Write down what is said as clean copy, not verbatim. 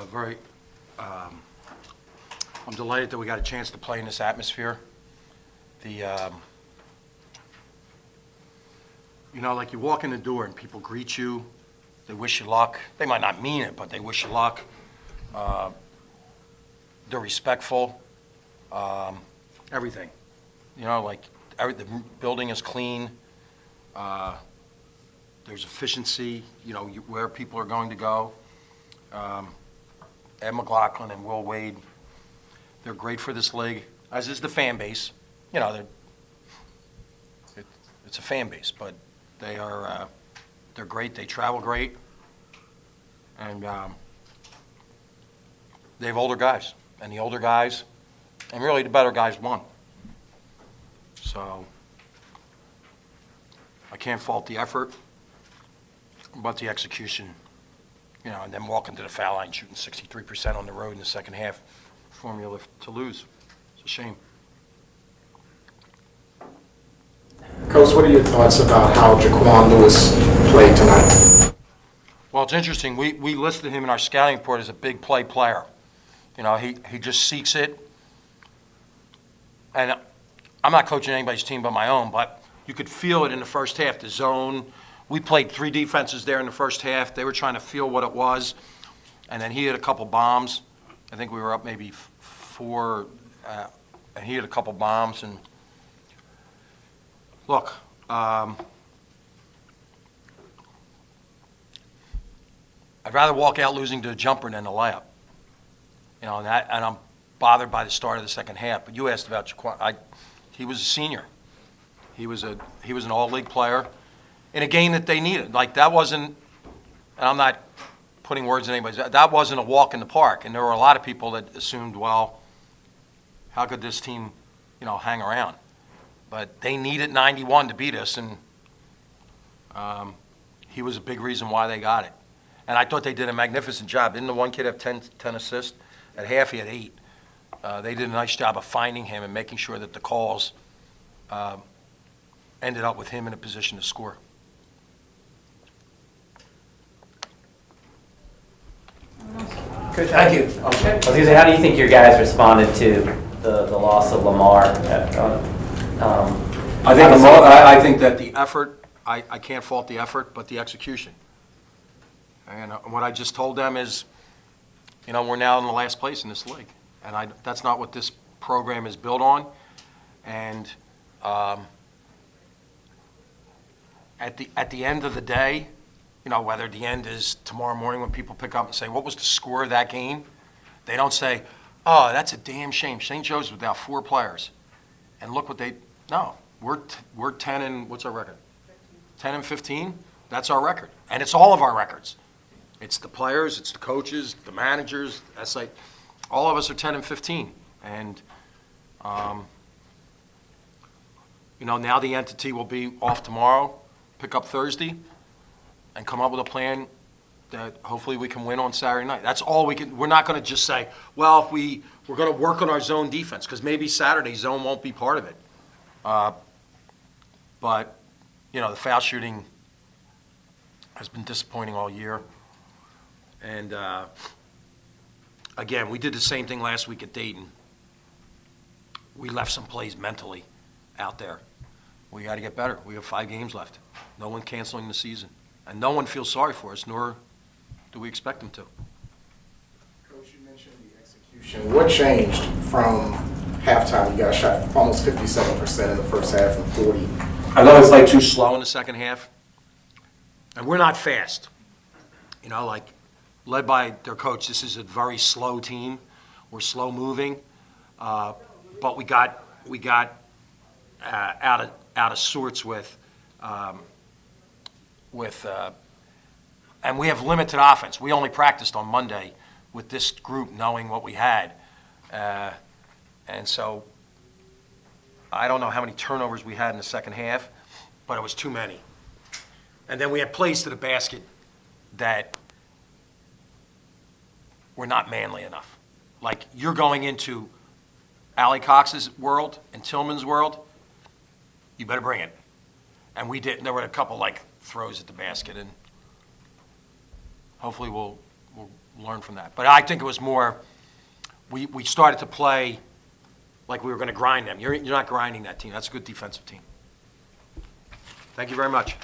Very, I'm delighted that we got a chance to play in this atmosphere. Like you walk in the door and people greet you, they wish you luck. They might not mean it, but they wish you luck. They're respectful, everything. The building is clean. There's efficiency, where people are going to go. Ed McLaughlin and Will Wade, they're great for this league, as is the fan base. It's a fan base, but they're great. They travel great, and they have older guys, and the older guys, and really the better guys won. So I can't fault the effort, but the execution. And then walking to the foul line, shooting 63% on the road in the second half, formula to lose. It's a shame. Coach, what are your thoughts about how Jaquan Lewis played tonight? Well, it's interesting. We listed him in our scouting report as a big play player. He just seeks it. And I'm not coaching anybody's team but my own, but you could feel it in the first half, the zone. We played 3 defenses there in the first half. They were trying to feel what it was. And then he hit a couple bombs. I think we were up maybe 4, and he hit a couple bombs. And look, I'd rather walk out losing to a jumper than a layup. And I'm bothered by the start of the second half. But you asked about Jaquan. He was a senior. He was an all-league player in a game that they needed. Like, that wasn't, and I'm not putting words in anybody's, that wasn't a walk in the park. And there were a lot of people that assumed, well, how could this team, hang around? But they needed 91 to beat us, and he was a big reason why they got it. And I thought they did a magnificent job. Didn't the one kid have 10 assists? At half, he had 8. They did a nice job of finding him and making sure that the calls ended up with him in a position to score. Coach, Thank you. I was going to say, how do you think your guys responded to the loss of Lamar? I think that the effort, I can't fault the effort, but the execution. And what I just told them is, we're now in the last place in this league. And that's not what this program is built on. And at the end of the day, whether the end is tomorrow morning when people pick up and say, what was the score of that game? They don't say, oh, that's a damn shame. St. Joe's without 4 players. And look what no, we're 10 and, what's our record? 10 and 15? That's our record. And it's all of our records. It's the players, it's the coaches, the managers. That's like, all of us are 10 and 15. And, now the entity will be off tomorrow, pick up Thursday, and come up with a plan that hopefully we can win on Saturday night. That's all we can. We're not going to just say, well, if we're going to work on our zone defense, because maybe Saturday zone won't be part of it. But, the foul shooting has been disappointing all year. And, again, we did the same thing last week at Dayton. We left some plays mentally out there. We got to get better. We have 5 games left. No one canceling the season. And no one feels sorry for us, nor do we expect them to. Coach, you mentioned the execution. What changed from halftime? You got shot almost 57% in the first half and 40. I thought it was like too slow in the second half. And we're not fast. Led by their coach, this is a very slow team. We're slow moving. But we got out of sorts with and we have limited offense. We only practiced on Monday with this group knowing what we had. And so I don't know how many turnovers we had in the second half, but it was too many. And then we had plays to the basket that were not manly enough. Like, you're going into Allie Cox's world and Tillman's world, you better bring it. And we did. There were a couple throws at the basket, and hopefully we'll learn from that. But I think it was more, we started to play like we were going to grind them. You're not grinding that team. That's a good defensive team. Thank you very much.